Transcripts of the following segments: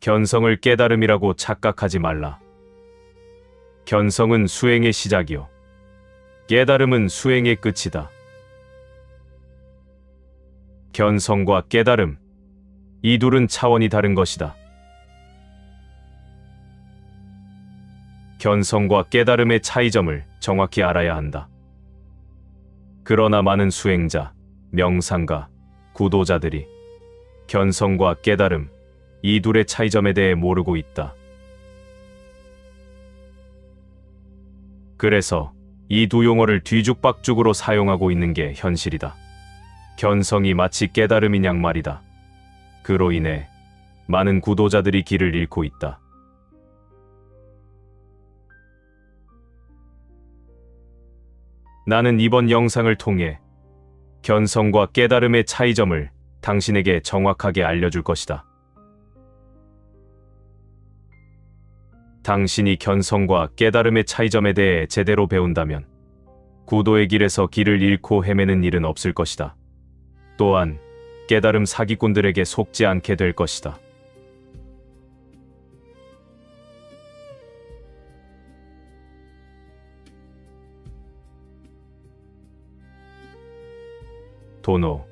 견성을 깨달음이라고 착각하지 말라. 견성은 수행의 시작이요. 깨달음은 수행의 끝이다. 견성과 깨달음, 이 둘은 차원이 다른 것이다. 견성과 깨달음의 차이점을 정확히 알아야 한다. 그러나 많은 수행자, 명상가, 구도자들이 견성과 깨달음, 이 둘의 차이점에 대해 모르고 있다. 그래서 이 두 용어를 뒤죽박죽으로 사용하고 있는 게 현실이다. 견성이 마치 깨달음인 양 말이다. 그로 인해 많은 구도자들이 길을 잃고 있다. 나는 이번 영상을 통해 견성과 깨달음의 차이점을 당신에게 정확하게 알려줄 것이다. 당신이 견성과 깨달음의 차이점에 대해 제대로 배운다면 구도의 길에서 길을 잃고 헤매는 일은 없을 것이다. 또한 깨달음 사기꾼들에게 속지 않게 될 것이다. 도노,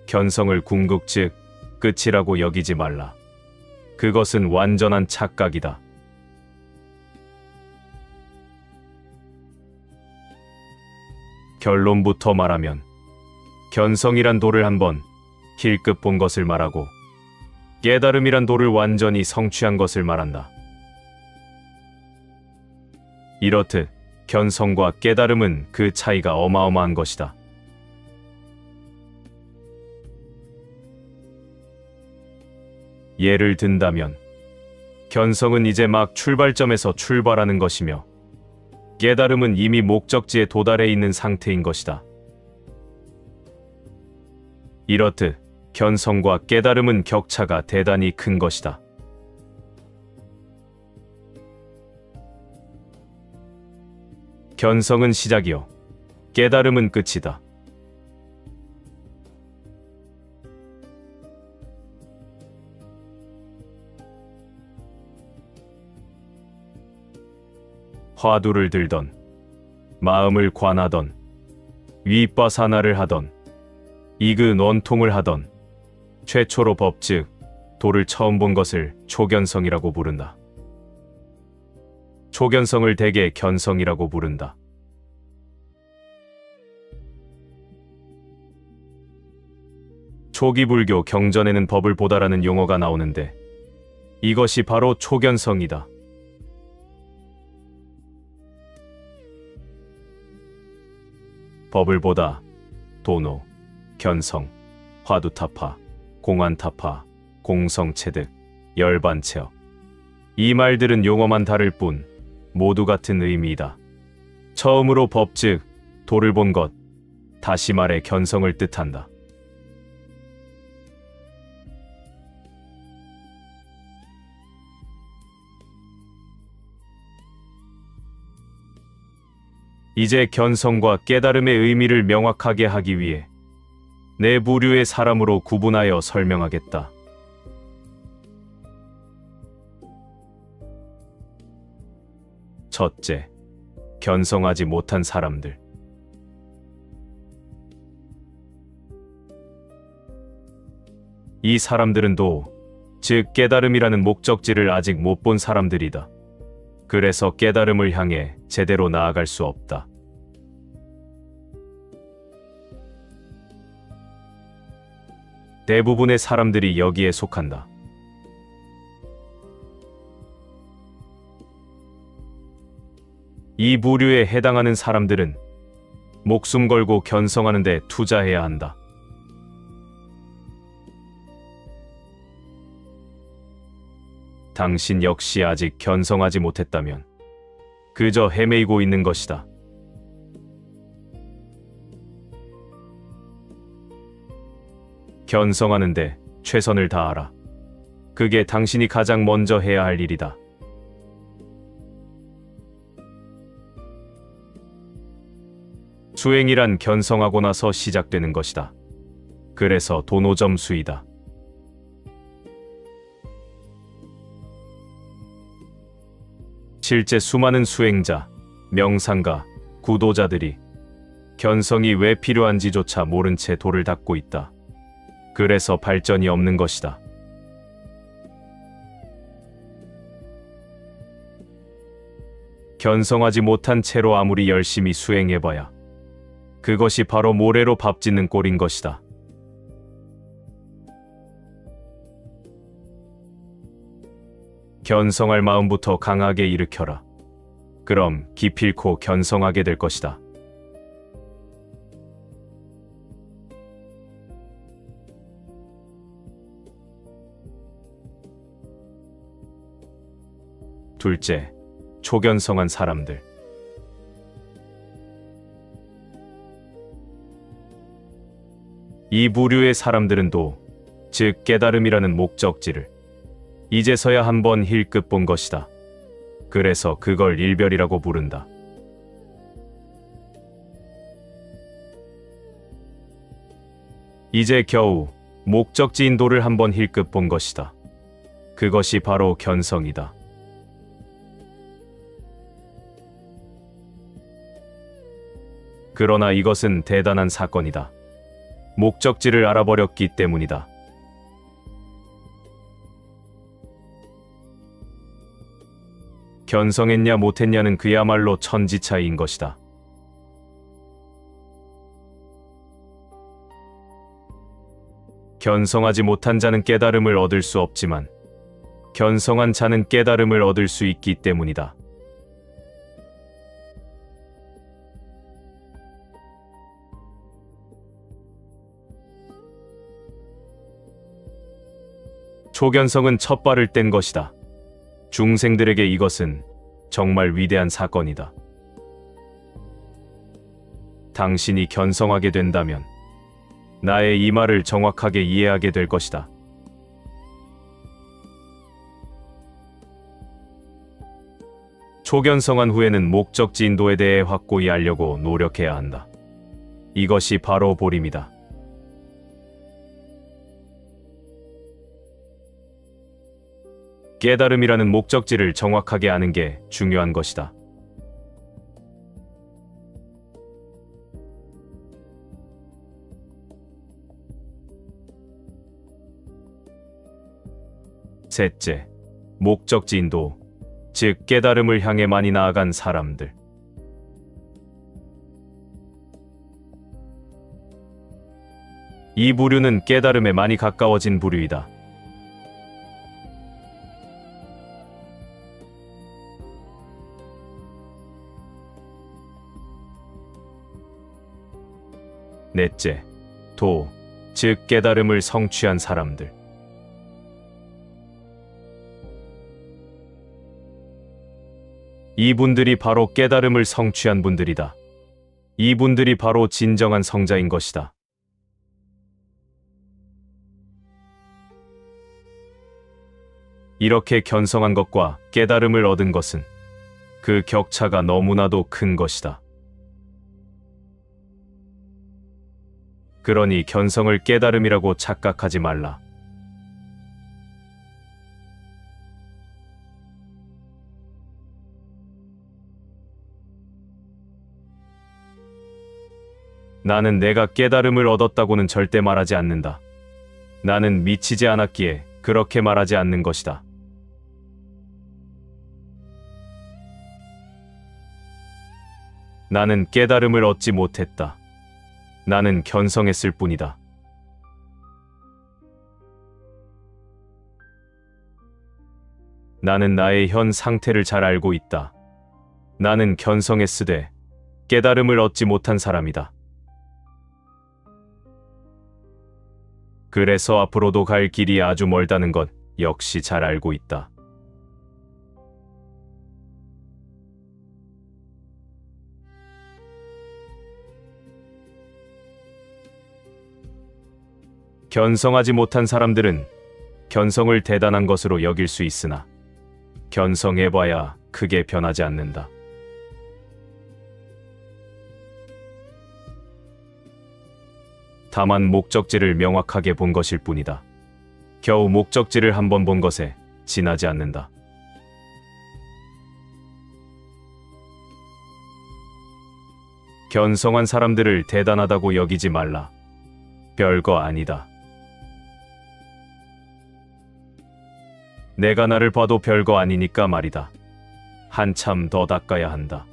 견성을 궁극 즉 끝이라고 여기지 말라. 그것은 완전한 착각이다. 결론부터 말하면 견성이란 도를 한번 힐끗 본 것을 말하고 깨달음이란 도를 완전히 성취한 것을 말한다. 이렇듯 견성과 깨달음은 그 차이가 어마어마한 것이다. 예를 든다면 견성은 이제 막 출발점에서 출발하는 것이며 깨달음은 이미 목적지에 도달해 있는 상태인 것이다. 이렇듯 견성과 깨달음은 격차가 대단히 큰 것이다. 견성은 시작이요, 깨달음은 끝이다. 화두를 들던, 마음을 관하던, 위빠사나를 하던, 이그 원통을 하던, 최초로 법 즉 도를 처음 본 것을 초견성이라고 부른다. 초견성을 대개 견성이라고 부른다. 초기 불교 경전에는 법을 보다라는 용어가 나오는데 이것이 바로 초견성이다. 법을 보다, 도노, 견성, 화두타파, 공안타파, 공성체득, 열반체어. 이 말들은 용어만 다를 뿐 모두 같은 의미이다. 처음으로 법 즉 도를 본 것, 다시 말해 견성을 뜻한다. 이제 견성과 깨달음의 의미를 명확하게 하기 위해 네 부류의 사람으로 구분하여 설명하겠다. 첫째, 견성하지 못한 사람들. 이 사람들은 도, 즉 깨달음이라는 목적지를 아직 못 본 사람들이다. 그래서 깨달음을 향해 제대로 나아갈 수 없다. 대부분의 사람들이 여기에 속한다. 이 부류에 해당하는 사람들은 목숨 걸고 견성하는 데 투자해야 한다. 당신 역시 아직 견성하지 못했다면 그저 헤매이고 있는 것이다. 견성하는데 최선을 다하라. 그게 당신이 가장 먼저 해야 할 일이다. 수행이란 견성하고 나서 시작되는 것이다. 그래서 도노점수이다. 실제 수많은 수행자, 명상가, 구도자들이 견성이 왜 필요한지조차 모른 채 도를 닦고 있다. 그래서 발전이 없는 것이다. 견성하지 못한 채로 아무리 열심히 수행해봐야 그것이 바로 모래로 밥 짓는 꼴인 것이다. 견성할 마음부터 강하게 일으켜라. 그럼 기필코 견성하게 될 것이다. 둘째, 초견성한 사람들. 이 부류의 사람들은 도, 즉 깨달음이라는 목적지를 이제서야 한번 힐끗 본 것이다. 그래서 그걸 일별이라고 부른다. 이제 겨우 목적지인 도를 한번 힐끗 본 것이다. 그것이 바로 견성이다. 그러나 이것은 대단한 사건이다. 목적지를 알아버렸기 때문이다. 견성했냐 못했냐는 그야말로 천지차이인 것이다. 견성하지 못한 자는 깨달음을 얻을 수 없지만 견성한 자는 깨달음을 얻을 수 있기 때문이다. 초견성은 첫 발을 뗀 것이다. 중생들에게 이것은 정말 위대한 사건이다. 당신이 견성하게 된다면 나의 이 말을 정확하게 이해하게 될 것이다. 초견성한 후에는 목적지 인도에 대해 확고히 알려고 노력해야 한다. 이것이 바로 보림이다. 깨달음이라는 목적지를 정확하게 아는 게 중요한 것이다. 셋째, 목적지 인도, 즉 깨달음을 향해 많이 나아간 사람들. 이 부류는 깨달음에 많이 가까워진 부류이다. 넷째, 도, 즉 깨달음을 성취한 사람들. 이분들이 바로 깨달음을 성취한 분들이다. 이분들이 바로 진정한 성자인 것이다. 이렇게 견성한 것과 깨달음을 얻은 것은 그 격차가 너무나도 큰 것이다. 그러니 견성을 깨달음이라고 착각하지 말라. 나는 내가 깨달음을 얻었다고는 절대 말하지 않는다. 나는 미치지 않았기에 그렇게 말하지 않는 것이다. 나는 깨달음을 얻지 못했다. 나는 견성했을 뿐이다. 나는 나의 현 상태를 잘 알고 있다. 나는 견성했으되 깨달음을 얻지 못한 사람이다. 그래서 앞으로도 갈 길이 아주 멀다는 것 역시 잘 알고 있다. 견성하지 못한 사람들은 견성을 대단한 것으로 여길 수 있으나 견성해봐야 크게 변하지 않는다. 다만 목적지를 명확하게 본 것일 뿐이다. 겨우 목적지를 한번 본 것에 지나지 않는다. 견성한 사람들을 대단하다고 여기지 말라. 별거 아니다. 내가 나를 봐도 별거 아니니까 말이다. 한참 더 닦아야 한다.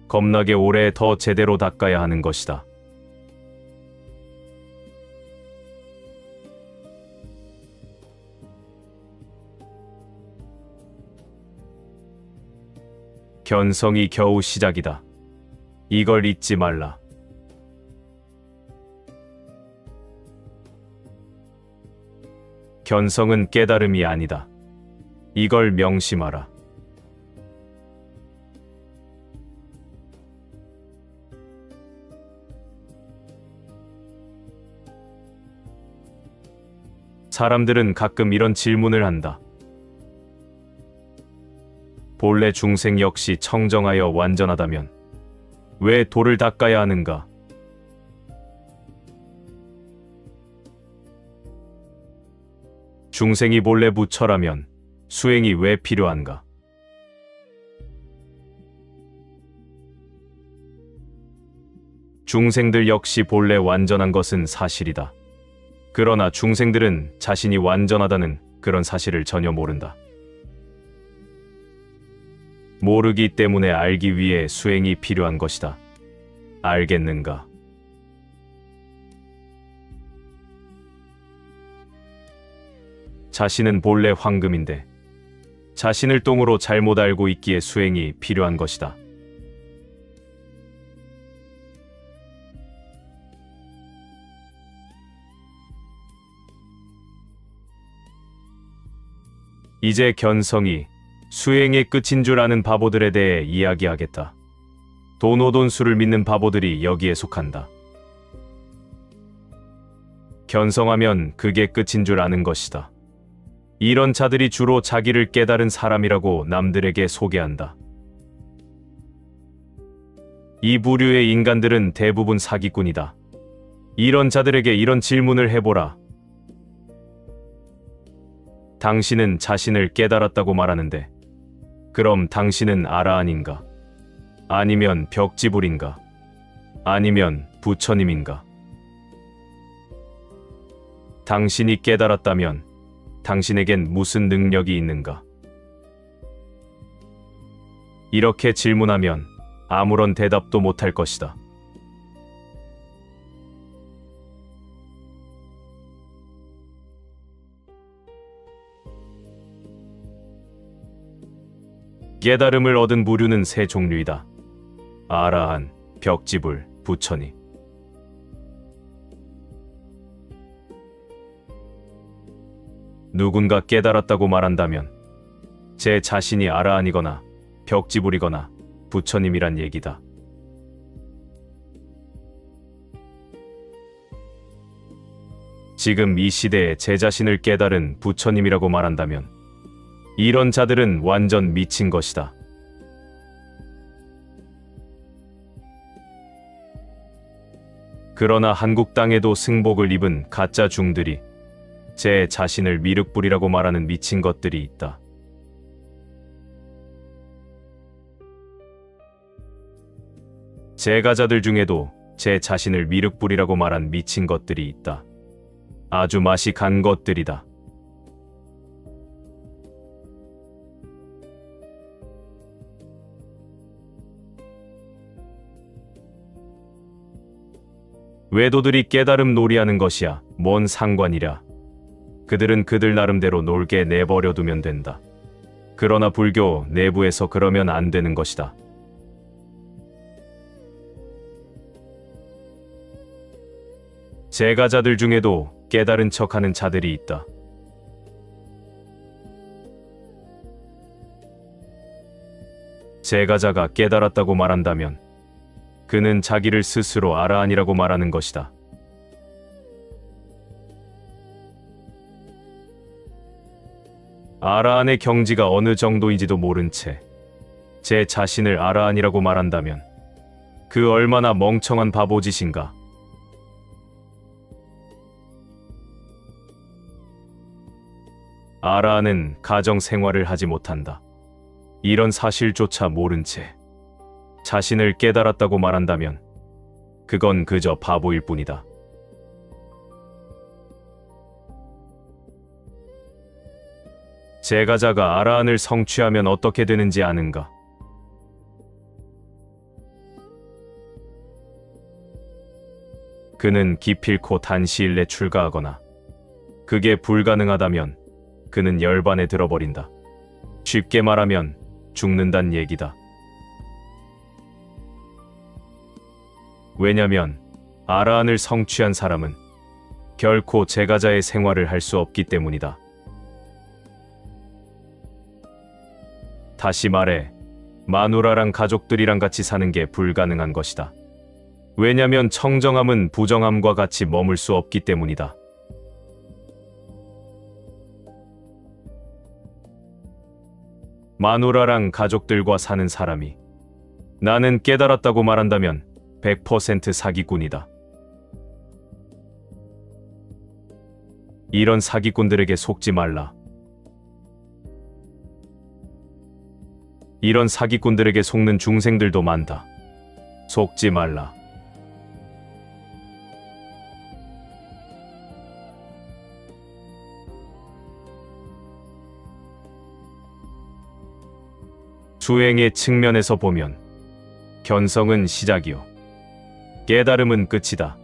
겁나게 오래 더 제대로 닦아야 하는 것이다. 견성이 겨우 시작이다. 이걸 잊지 말라. 견성은 깨달음이 아니다. 이걸 명심하라. 사람들은 가끔 이런 질문을 한다. 본래 중생 역시 청정하여 완전하다면 왜 도를 닦아야 하는가? 중생이 본래 부처라면 수행이 왜 필요한가? 중생들 역시 본래 완전한 것은 사실이다. 그러나 중생들은 자신이 완전하다는 그런 사실을 전혀 모른다. 모르기 때문에 알기 위해 수행이 필요한 것이다. 알겠는가? 자신은 본래 황금인데 자신을 똥으로 잘못 알고 있기에 수행이 필요한 것이다. 이제 견성이 수행의 끝인 줄 아는 바보들에 대해 이야기하겠다. 돈오돈수를 믿는 바보들이 여기에 속한다. 견성하면 그게 끝인 줄 아는 것이다. 이런 자들이 주로 자기를 깨달은 사람이라고 남들에게 소개한다. 이 부류의 인간들은 대부분 사기꾼이다. 이런 자들에게 이런 질문을 해보라. 당신은 자신을 깨달았다고 말하는데 그럼 당신은 아라한인가? 아니면 벽지불인가? 아니면 부처님인가? 당신이 깨달았다면 당신에겐 무슨 능력이 있는가? 이렇게 질문하면 아무런 대답도 못할 것이다. 깨달음을 얻은 부류는 세 종류이다. 아라한, 벽지불, 부처님. 누군가 깨달았다고 말한다면 제 자신이 아라한이거나 벽지불이거나 부처님이란 얘기다. 지금 이 시대에 제 자신을 깨달은 부처님이라고 말한다면 이런 자들은 완전 미친 것이다. 그러나 한국 땅에도 승복을 입은 가짜 중들이 제 자신을 미륵불이라고 말하는 미친 것들이 있다. 제가자들 중에도 제 자신을 미륵불이라고 말한 미친 것들이 있다. 아주 맛이 간 것들이다. 외도들이 깨달음 놀이하는 것이야 뭔 상관이랴. 그들은 그들 나름대로 놀게 내버려 두면 된다. 그러나 불교 내부에서 그러면 안 되는 것이다. 제가자들 중에도 깨달은 척하는 자들이 있다. 제가자가 깨달았다고 말한다면 그는 자기를 스스로 아라한이라고 말하는 것이다. 아라한의 경지가 어느 정도인지도 모른 채 제 자신을 아라한이라고 말한다면 그 얼마나 멍청한 바보짓인가. 아라한은 가정 생활을 하지 못한다. 이런 사실조차 모른 채 자신을 깨달았다고 말한다면 그건 그저 바보일 뿐이다. 제가자가 아라한을 성취하면 어떻게 되는지 아는가? 그는 기필코 단시일 내 출가하거나 그게 불가능하다면 그는 열반에 들어버린다. 쉽게 말하면 죽는단 얘기다. 왜냐면 아라한을 성취한 사람은 결코 제가자의 생활을 할 수 없기 때문이다. 다시 말해 마누라랑 가족들이랑 같이 사는 게 불가능한 것이다. 왜냐면 청정함은 부정함과 같이 머물 수 없기 때문이다. 마누라랑 가족들과 사는 사람이 나는 깨달았다고 말한다면 100% 사기꾼이다. 이런 사기꾼들에게 속지 말라. 이런 사기꾼들에게 속는 중생들도 많다. 속지 말라. 수행의 측면에서 보면 견성은 시작이요 깨달음은 끝이다.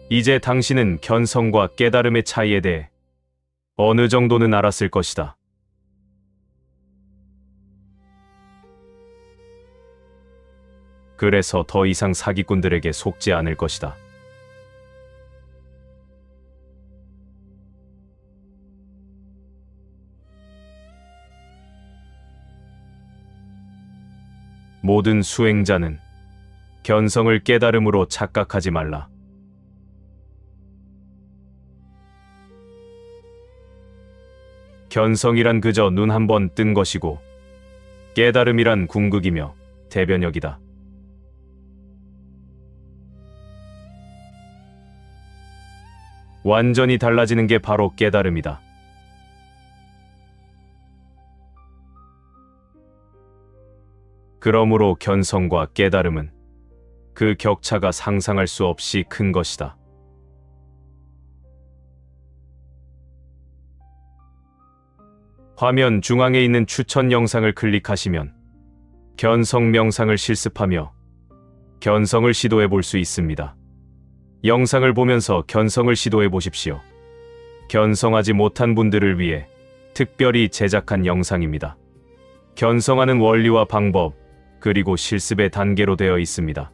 이제 당신은 견성과 깨달음의 차이에 대해 어느 정도는 알았을 것이다. 그래서 더 이상 사기꾼들에게 속지 않을 것이다. 모든 수행자는 견성을 깨달음으로 착각하지 말라. 견성이란 그저 눈 한 번 뜬 것이고 깨달음이란 궁극이며 대변역이다. 완전히 달라지는 게 바로 깨달음이다. 그러므로 견성과 깨달음은 그 격차가 상상할 수 없이 큰 것이다. 화면 중앙에 있는 추천 영상을 클릭하시면 견성 명상을 실습하며 견성을 시도해 볼 수 있습니다. 영상을 보면서 견성을 시도해 보십시오. 견성하지 못한 분들을 위해 특별히 제작한 영상입니다. 견성하는 원리와 방법, 그리고 실습의 단계로 되어 있습니다.